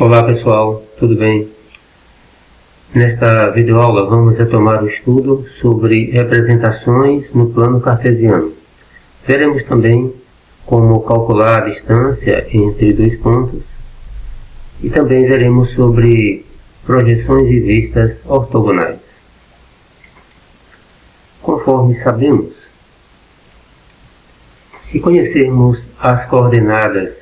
Olá pessoal, tudo bem? Nesta videoaula vamos retomar o estudo sobre representações no plano cartesiano. Veremos também como calcular a distância entre dois pontos e também veremos sobre projeções e vistas ortogonais. Conforme sabemos, se conhecermos as coordenadas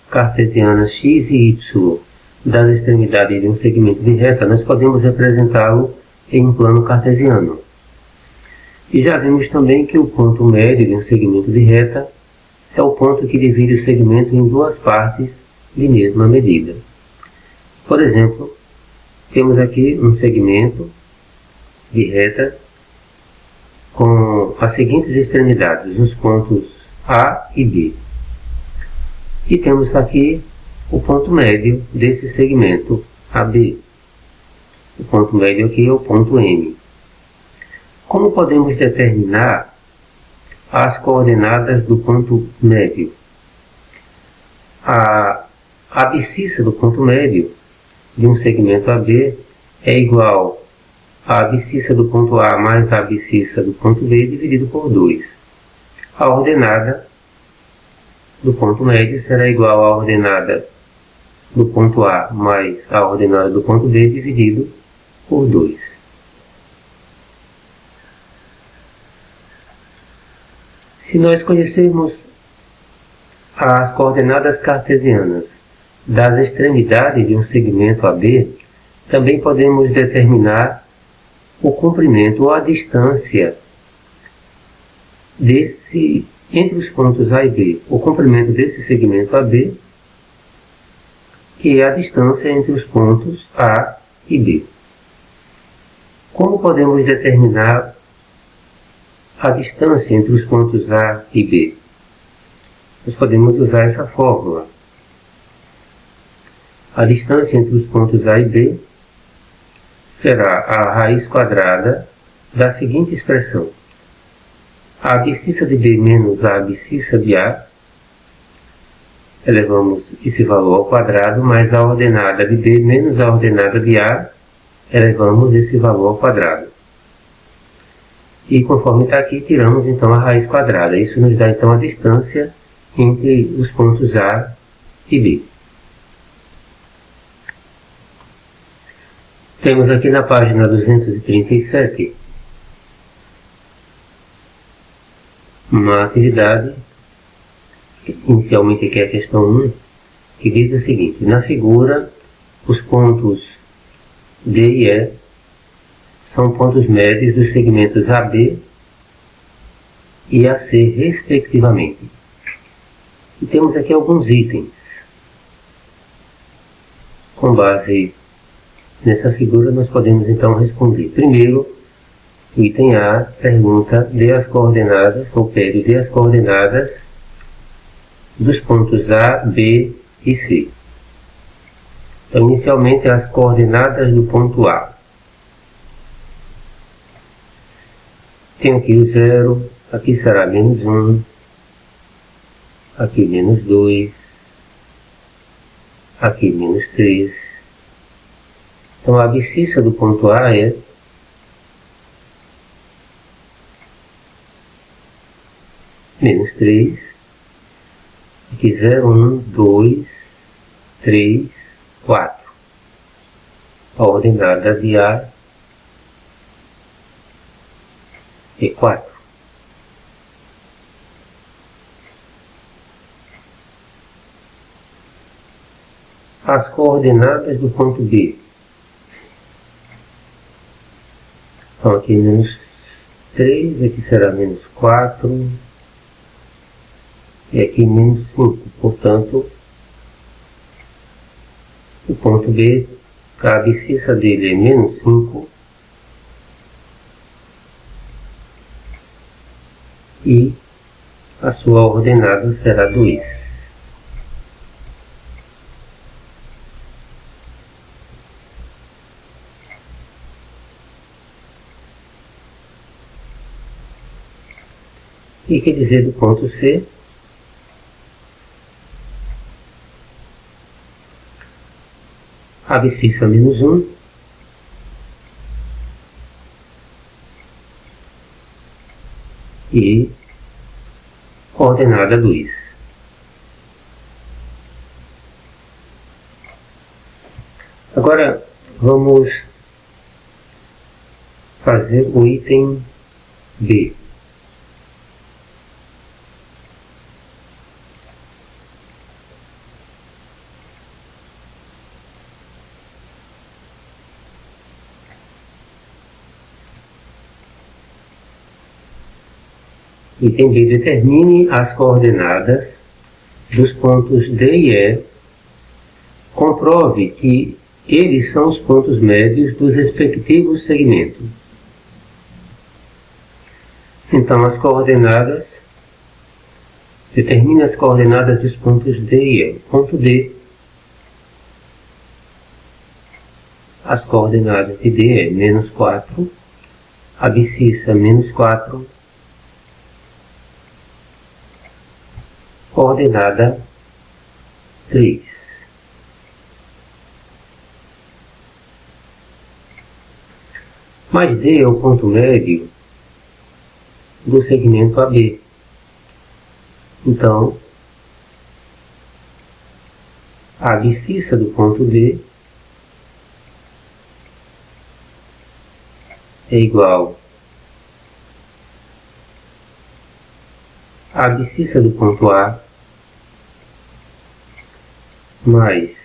cartesianas x e y das extremidades de um segmento de reta, nós podemos representá-lo em um plano cartesiano. E já vimos também que o ponto médio de um segmento de reta é o ponto que divide o segmento em duas partes de mesma medida. Por exemplo, temos aqui um segmento de reta com as seguintes extremidades, os pontos A e B. E temos aqui o ponto médio desse segmento AB. O ponto médio aqui é o ponto M. Como podemos determinar as coordenadas do ponto médio? A abscissa do ponto médio de um segmento AB é igual à abscissa do ponto A mais a abscissa do ponto B dividido por 2. A ordenada do ponto médio será igual à ordenada do ponto A mais a ordenada do ponto B dividido por 2. Se nós conhecermos as coordenadas cartesianas das extremidades de um segmento AB, também podemos determinar o comprimento ou a distância entre os pontos A e B, o comprimento desse segmento AB, que é a distância entre os pontos A e B. Como podemos determinar a distância entre os pontos A e B? Nós podemos usar essa fórmula. A distância entre os pontos A e B será a raiz quadrada da seguinte expressão: a abscissa de B menos a abscissa de A, elevamos esse valor ao quadrado, mais a ordenada de B menos a ordenada de A, elevamos esse valor ao quadrado. E conforme está aqui, tiramos então a raiz quadrada. Isso nos dá então a distância entre os pontos A e B. Temos aqui na página 237 uma atividade, inicialmente aqui é a questão 1, que diz o seguinte: na figura, os pontos D e E são pontos médios dos segmentos AB e AC, respectivamente. E temos aqui alguns itens. Com base nessa figura, nós podemos então responder. Primeiro, o item A pergunta: dê as coordenadas, ou pede, dê as coordenadas dos pontos A, B e C. Então, inicialmente, as coordenadas do ponto A. Tenho aqui o 0, aqui será menos 1, aqui menos 2, aqui menos 3. Então, a abscissa do ponto A é menos 3, aqui 0, 1, 2, 3, 4. A ordenada de A é 4. As coordenadas do ponto B. Então aqui menos 3, aqui será menos 4, e aqui menos 5. Portanto, o ponto B, a abscissa dele é menos 5 e a sua ordenada será 2. E quer dizer do ponto C? abscissa menos 1, e coordenada 2. Agora vamos fazer o item B. Item B. Determine as coordenadas dos pontos D e E. Comprove que eles são os pontos médios dos respectivos segmentos. Então, as coordenadas. Determine as coordenadas dos pontos D e E. Ponto D. As coordenadas de D é menos 4, abscissa menos 4, coordenada 3. Mais D é o ponto médio do segmento AB. Então, a abscissa do ponto D é igual a abscissa do ponto A mais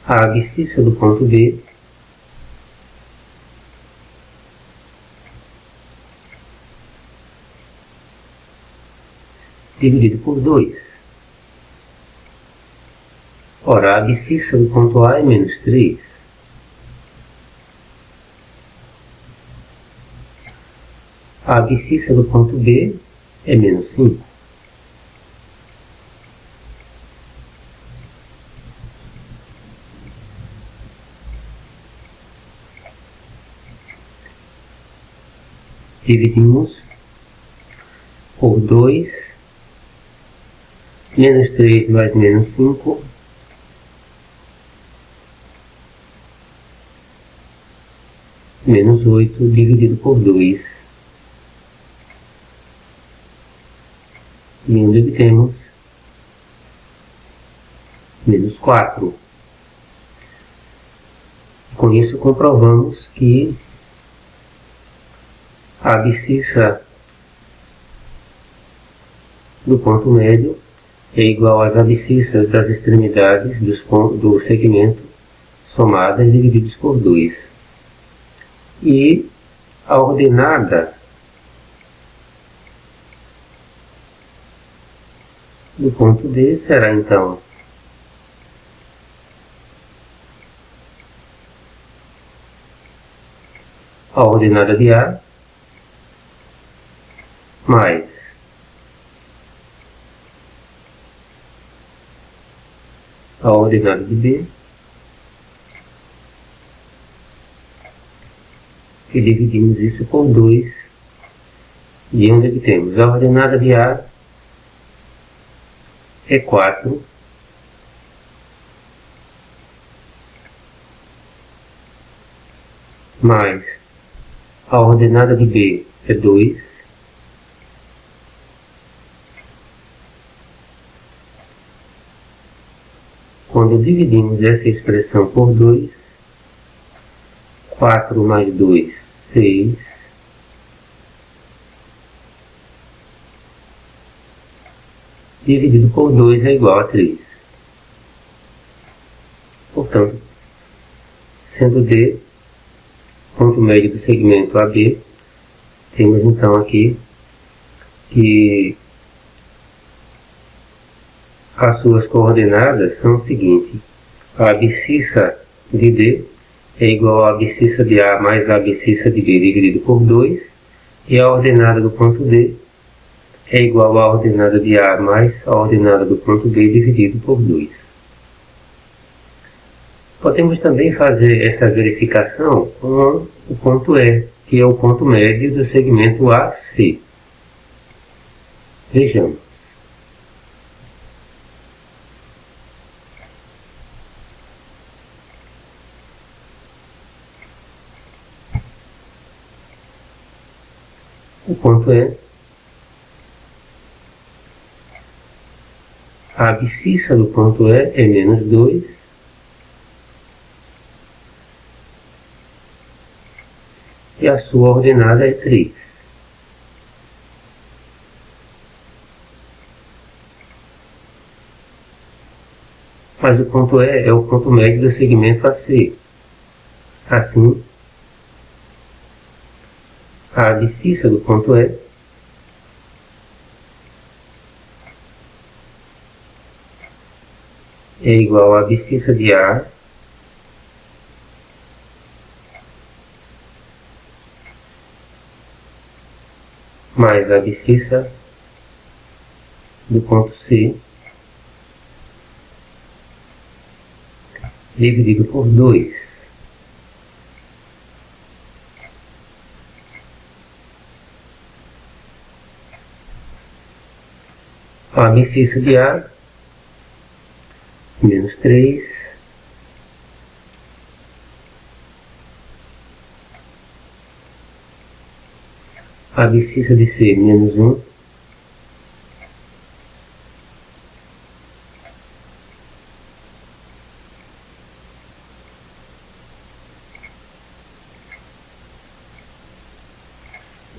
a abscissa do ponto B dividido por 2. Ora, a abscissa do ponto A é menos 3. A abscissa do ponto B é menos 5. Dividimos por 2, menos 3 mais menos 5, menos 8 dividido por 2. E onde obtemos menos 4. Com isso comprovamos que a abscissa do ponto médio é igual às abscissas das extremidades do segmento somadas divididas por 2. E a ordenada do ponto D será então a ordenada de A mais a ordenada de B, e dividimos isso por 2, de onde obtemos a ordenada de A é 4, mais a ordenada de B é 2, quando dividimos essa expressão por 2, 4 mais 2, 6, dividido por 2 é igual a 3. Portanto, sendo D ponto médio do segmento AB, temos então aqui que as suas coordenadas são o seguinte: a abscissa de D é igual a abscissa de A mais a abscissa de B dividido por 2, e a ordenada do ponto D é igual à ordenada de A mais a ordenada do ponto B dividido por 2. Podemos também fazer essa verificação com o ponto E, que é o ponto médio do segmento AC. Vejamos. O ponto E. A abscissa do ponto E é menos 2. E a sua ordenada é 3. Mas o ponto E é o ponto médio do segmento AC. Assim, a abscissa do ponto E é igual à abscissa de A mais a abscissa do ponto C dividido por 2. A abscissa de A, menos 3. A abscissa de C, menos 1.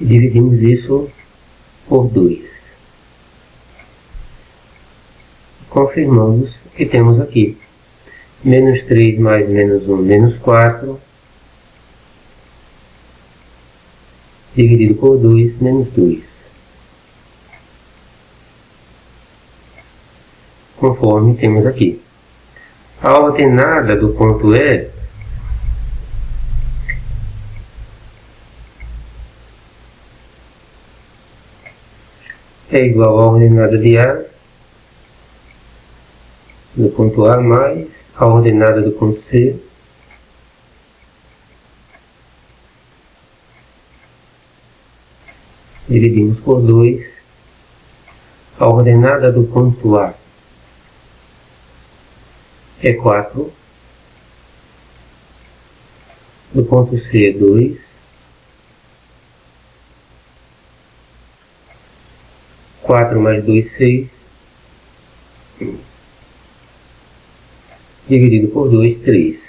E dividimos isso por 2. Confirmamos o que temos aqui. Menos 3 mais menos 1, menos 4. Dividido por 2, menos 2. Conforme temos aqui. A ordenada do ponto E é igual à ordenada de A do ponto A mais a ordenada do ponto C dividimos por 2. A ordenada do ponto A é 4, do ponto C é 2, 4 mais 2, 6, dividido por 2, 3.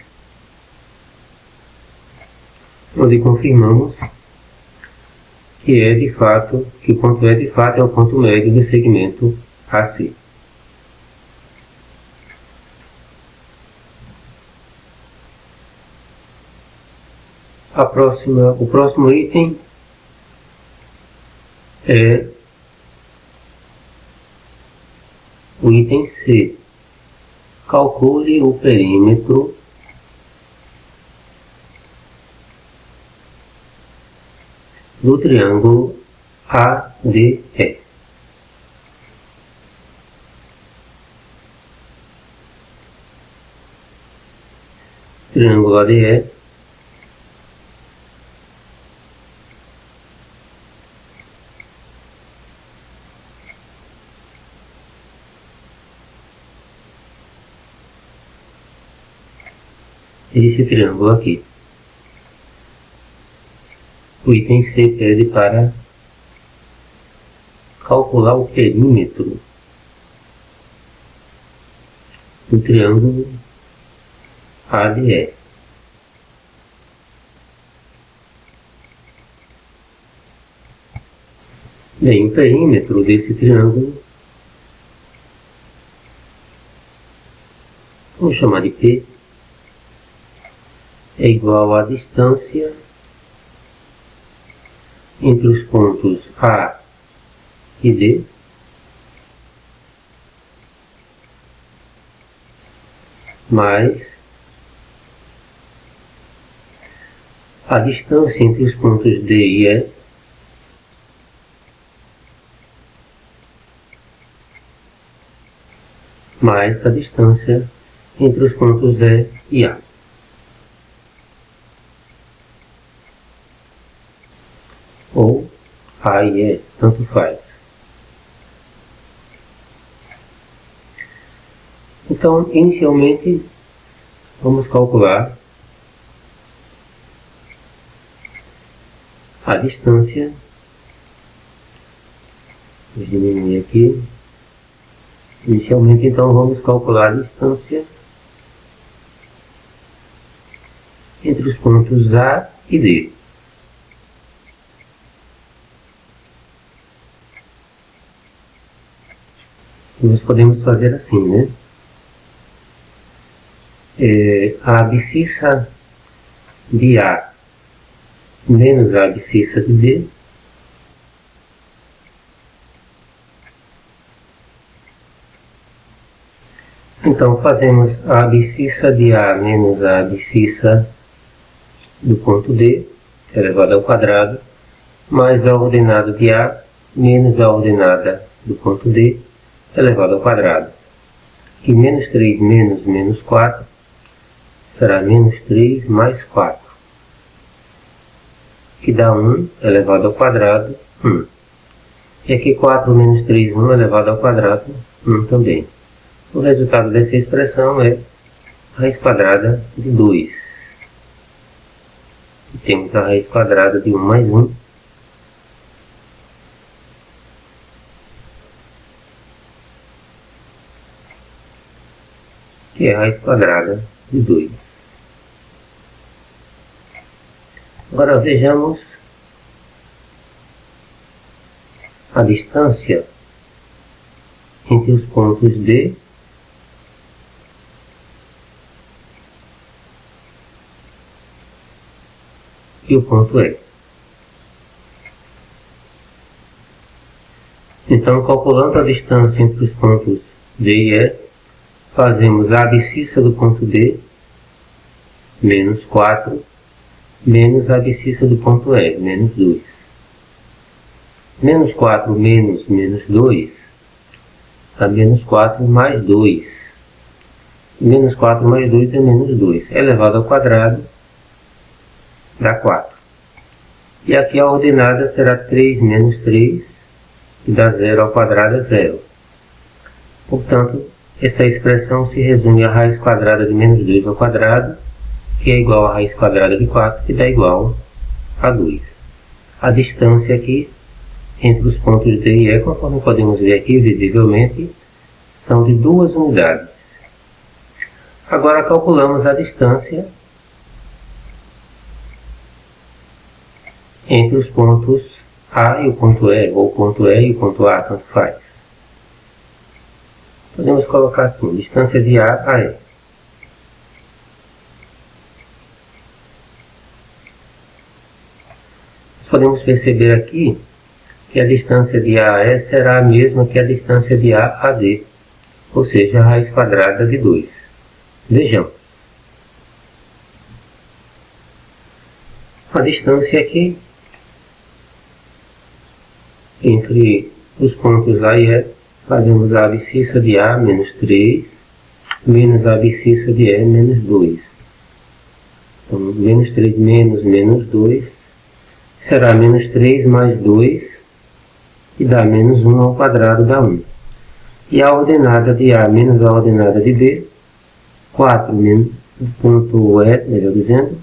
Onde confirmamos que o ponto E de fato é o ponto médio do segmento AC. O próximo item é o item C. Calcule o perímetro do triângulo ADE. Triângulo ADE esse triângulo aqui. O item C pede para calcular o perímetro do triângulo ADE. Bem, o perímetro desse triângulo, vamos chamar de P, é igual à distância entre os pontos A e D mais a distância entre os pontos D e E mais a distância entre os pontos E e A. Ou A e E, tanto faz. Então, inicialmente, vamos calcular a distância Vou diminuir aqui. Inicialmente, então, vamos calcular a distância entre os pontos A e D. Nós podemos fazer assim, né? A abscissa de A menos a abscissa de D então fazemos a abscissa de A menos a abscissa do ponto D elevado ao quadrado mais a ordenada de A menos a ordenada do ponto D elevado ao quadrado. E menos 3 menos menos 4 será menos 3 mais 4, que dá 1 elevado ao quadrado, 1. E aqui 4 menos 3, 1 elevado ao quadrado, 1 também. O resultado dessa expressão é raiz quadrada de 2. E temos a raiz quadrada de 1 mais 1. Que é a raiz quadrada de 2. Agora vejamos a distância entre os pontos D e o ponto E. Então, calculando a distância entre os pontos D e E, fazemos a abscissa do ponto D, menos 4, menos a abscissa do ponto E, menos 2. Menos 4 menos menos 2, dá menos 4 mais 2. Menos 4 mais 2 é menos 2, elevado ao quadrado, dá 4. E aqui a ordenada será 3 menos 3, que dá 0 ao quadrado é 0. Portanto, essa expressão se resume a raiz quadrada de menos 2 ao quadrado, que é igual a raiz quadrada de 4, que dá igual a 2. A distância aqui entre os pontos D e E, conforme podemos ver aqui visivelmente, são de 2 unidades. Agora calculamos a distância entre os pontos A e o ponto E, ou o ponto E e o ponto A, tanto faz. Podemos colocar assim, distância de A a E. Podemos perceber aqui que a distância de A a E será a mesma que a distância de A a D, ou seja, a raiz quadrada de 2. Vejamos. A distância aqui entre os pontos A e E, fazemos a abscissa de A menos 3, menos a abscissa de E menos 2. Então, menos 3 menos menos 2 será menos 3 mais 2, que dá menos 1 ao quadrado dá 1. E a ordenada de A menos a ordenada de B, 4 menos o ponto E, melhor dizendo.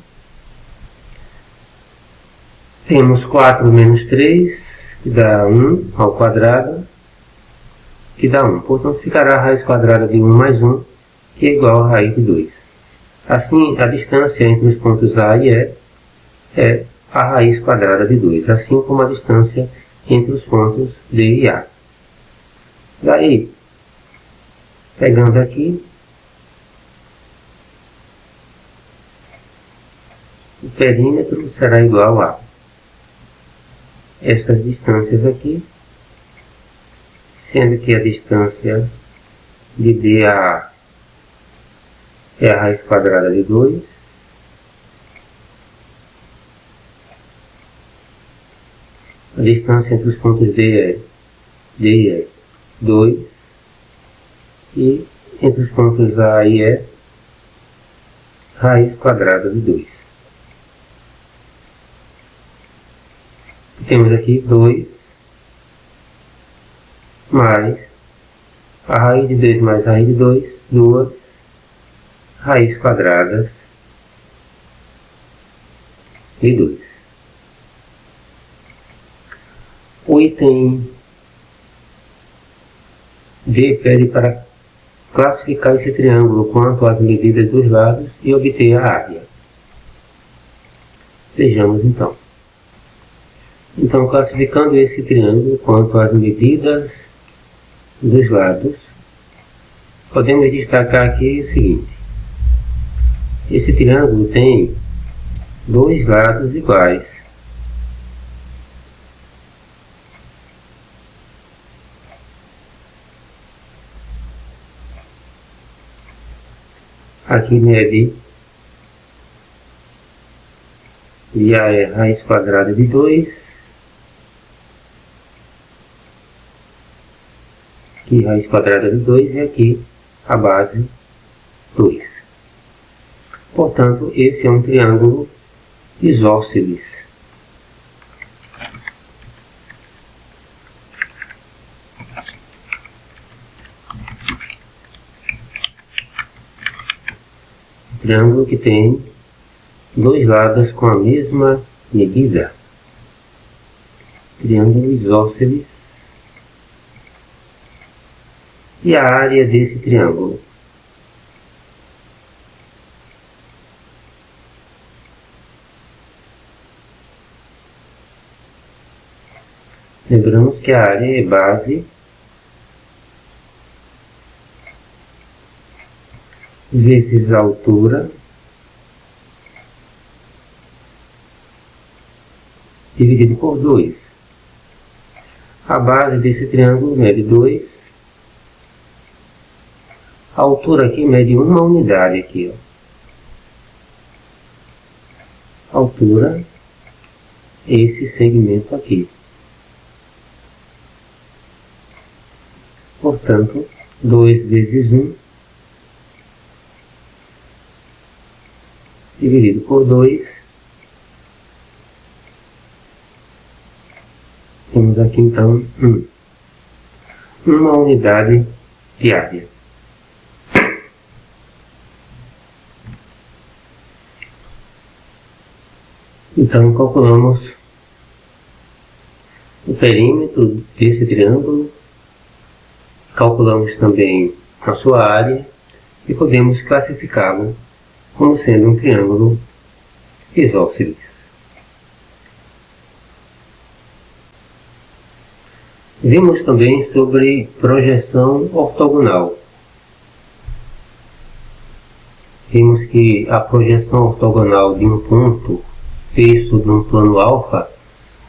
Temos 4 menos 3, que dá 1 ao quadrado, que dá 1. Portanto, ficará a raiz quadrada de 1 mais 1, que é igual a raiz de 2. Assim, a distância entre os pontos A e E é a raiz quadrada de 2, assim como a distância entre os pontos D e A. Daí, pegando aqui, o perímetro será igual a essas distâncias aqui, sendo que a distância de D a A é a raiz quadrada de 2, a distância entre os pontos D e E, 2, e entre os pontos A e E, raiz quadrada de 2. Temos aqui 2 mais a raiz de 2 mais a raiz de 2, 2 raízes quadradas de 2. O item D pede para classificar esse triângulo quanto às medidas dos lados e obter a área. Vejamos então. Então, classificando esse triângulo quanto às medidas dos lados, podemos destacar aqui o seguinte: esse triângulo tem dois lados iguais. Aqui mede e A é raiz quadrada de 2. Aqui raiz quadrada de 2 e aqui a base 2. Portanto, esse é um triângulo isósceles. Triângulo que tem dois lados com a mesma medida. Triângulo isósceles. E a área desse triângulo? Lembramos que a área é base vezes a altura dividido por 2. A base desse triângulo mede 2. A altura aqui mede uma unidade aqui, ó. Altura, esse segmento aqui. Portanto, 2 vezes 1 dividido por 2. Temos aqui então 1. Uma unidade de área. Então calculamos o perímetro desse triângulo, calculamos também a sua área e podemos classificá-lo como sendo um triângulo isósceles. Vimos também sobre projeção ortogonal. Vimos que a projeção ortogonal de um ponto visto num plano alfa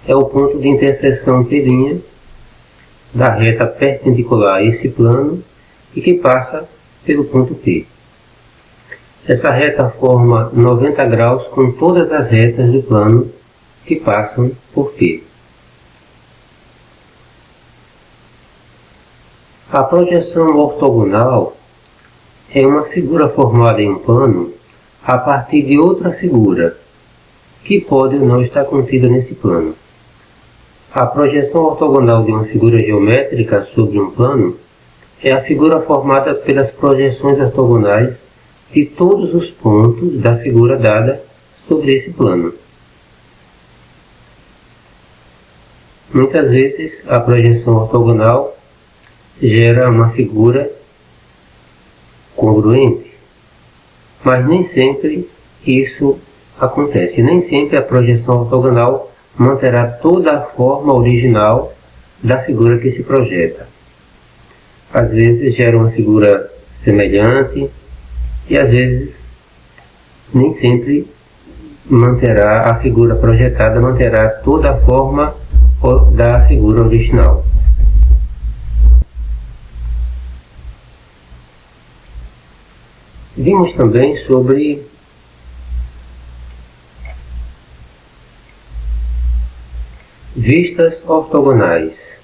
é o ponto de interseção P' da reta perpendicular a esse plano e que passa pelo ponto P. Essa reta forma 90 graus com todas as retas do plano que passam por P. A projeção ortogonal é uma figura formada em um plano a partir de outra figura, que pode ou não estar contida nesse plano. A projeção ortogonal de uma figura geométrica sobre um plano é a figura formada pelas projeções ortogonais de todos os pontos da figura dada sobre esse plano. Muitas vezes a projeção ortogonal gera uma figura congruente, mas nem sempre isso acontece. Nem sempre a projeção ortogonal manterá toda a forma original da figura que se projeta. Às vezes gera uma figura semelhante e às vezes nem sempre manterá a figura projetada, manterá toda a forma da figura original. Vimos também sobre vistas ortogonais.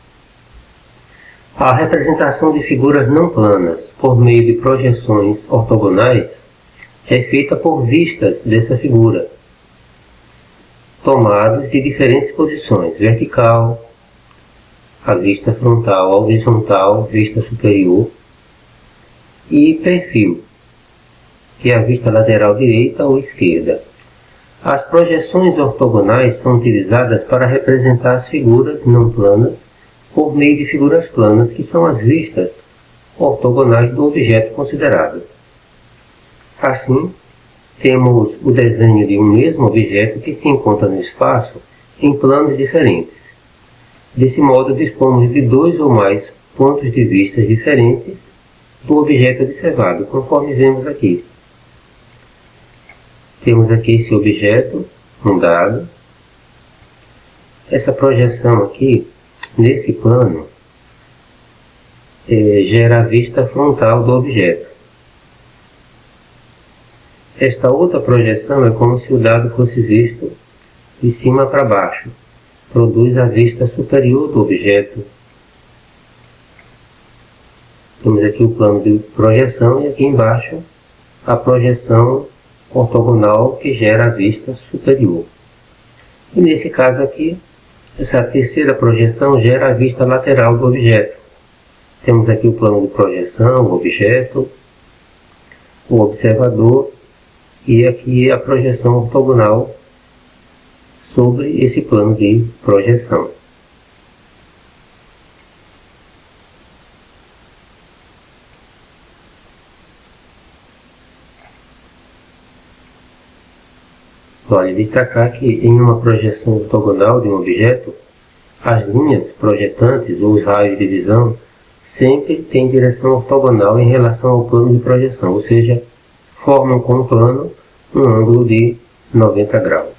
A representação de figuras não planas por meio de projeções ortogonais é feita por vistas dessa figura, tomados de diferentes posições: vertical, a vista frontal, a horizontal, vista superior, e perfil, que é a vista lateral direita ou esquerda. As projeções ortogonais são utilizadas para representar as figuras não planas por meio de figuras planas, que são as vistas ortogonais do objeto considerado. Assim, temos o desenho de um mesmo objeto que se encontra no espaço em planos diferentes. Desse modo, dispomos de dois ou mais pontos de vista diferentes do objeto observado, conforme vemos aqui. Temos aqui esse objeto, um dado. Essa projeção aqui, nesse plano, gera a vista frontal do objeto. Esta outra projeção é como se o dado fosse visto de cima para baixo. Produz a vista superior do objeto. Temos aqui o plano de projeção e aqui embaixo a projeção ortogonal que gera a vista superior. E nesse caso aqui, essa terceira projeção gera a vista lateral do objeto. Temos aqui o plano de projeção, o objeto, o observador e aqui a projeção ortogonal sobre esse plano de projeção. Vale destacar que em uma projeção ortogonal de um objeto, as linhas projetantes ou os raios de visão sempre têm direção ortogonal em relação ao plano de projeção, ou seja, formam com o plano um ângulo de 90 graus.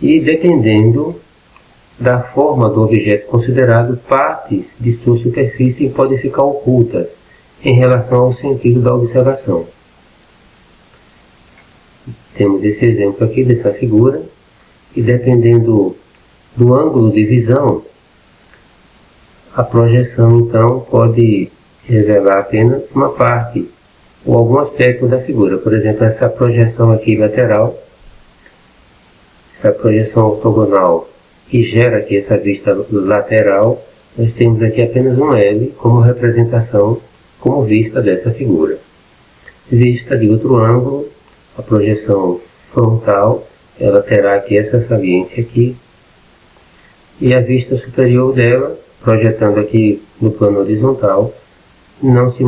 E dependendo da forma do objeto considerado, partes de sua superfície podem ficar ocultas em relação ao sentido da observação. Temos esse exemplo aqui dessa figura, e dependendo do ângulo de visão, a projeção então pode revelar apenas uma parte ou algum aspecto da figura. Por exemplo, essa projeção aqui lateral, essa projeção ortogonal que gera aqui essa vista lateral, nós temos aqui apenas um L como representação, como vista dessa figura. Vista de outro ângulo, a projeção frontal, ela terá aqui essa saliência aqui, e a vista superior dela, projetando aqui no plano horizontal, não se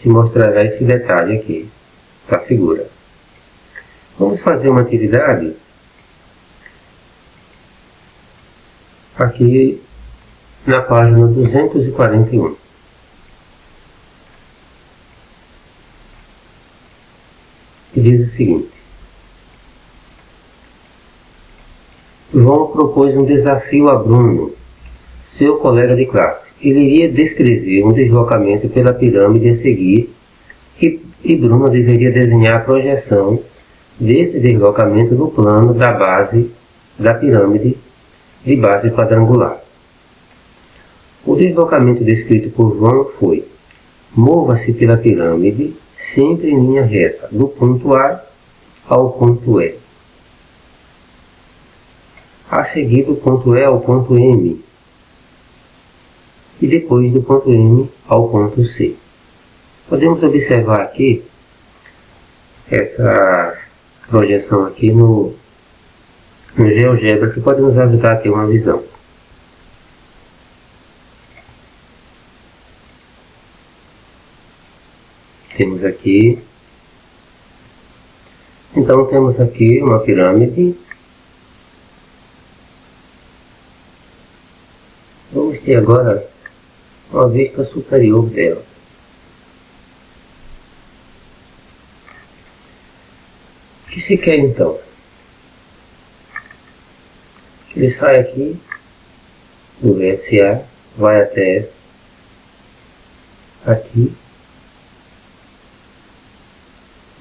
mostrará esse detalhe aqui da figura. Vamos fazer uma atividade aqui na página 241. Que diz o seguinte: João propôs um desafio a Bruno, seu colega de classe. Ele iria descrever um deslocamento pela pirâmide a seguir e Bruno deveria desenhar a projeção desse deslocamento no plano da base da pirâmide de base quadrangular. O deslocamento descrito por João foi: mova-se pela pirâmide sempre em linha reta, do ponto A ao ponto E. A seguir do ponto E ao ponto M. E depois do ponto M ao ponto C. Podemos observar aqui essa projeção aqui no GeoGebra, que pode nos ajudar a ter uma visão. Temos aqui, então temos aqui uma pirâmide. Vamos ter agora uma vista superior dela. O que se quer então? Que ele sai aqui do vértice A, vai até aqui,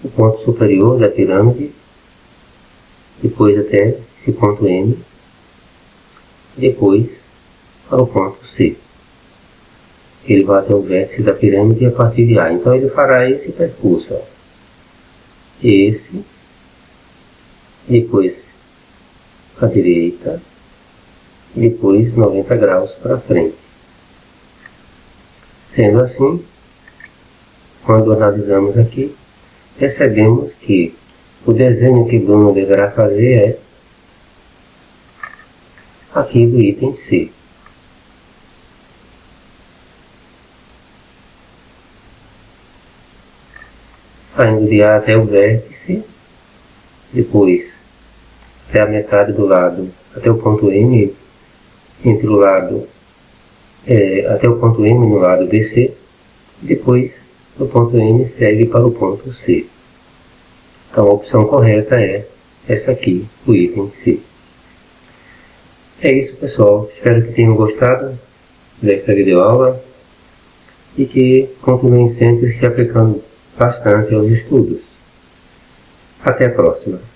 o ponto superior da pirâmide, depois até esse ponto M, depois para o ponto C. Ele vai até o vértice da pirâmide a partir de A. Então ele fará esse percurso, ó. Esse, depois à direita, depois 90 graus para frente. Sendo assim, quando analisamos aqui, percebemos que o desenho que Bruno deverá fazer é aqui do item C. saindo de A até o vértice, depois até a metade do lado, até o ponto M, entre o lado, até o ponto M no lado BC, depois do ponto M segue para o ponto C. Então a opção correta é essa aqui, o item C. É isso, pessoal. Espero que tenham gostado desta videoaula e que continuem sempre se aplicando bastante aos estudos. Até a próxima.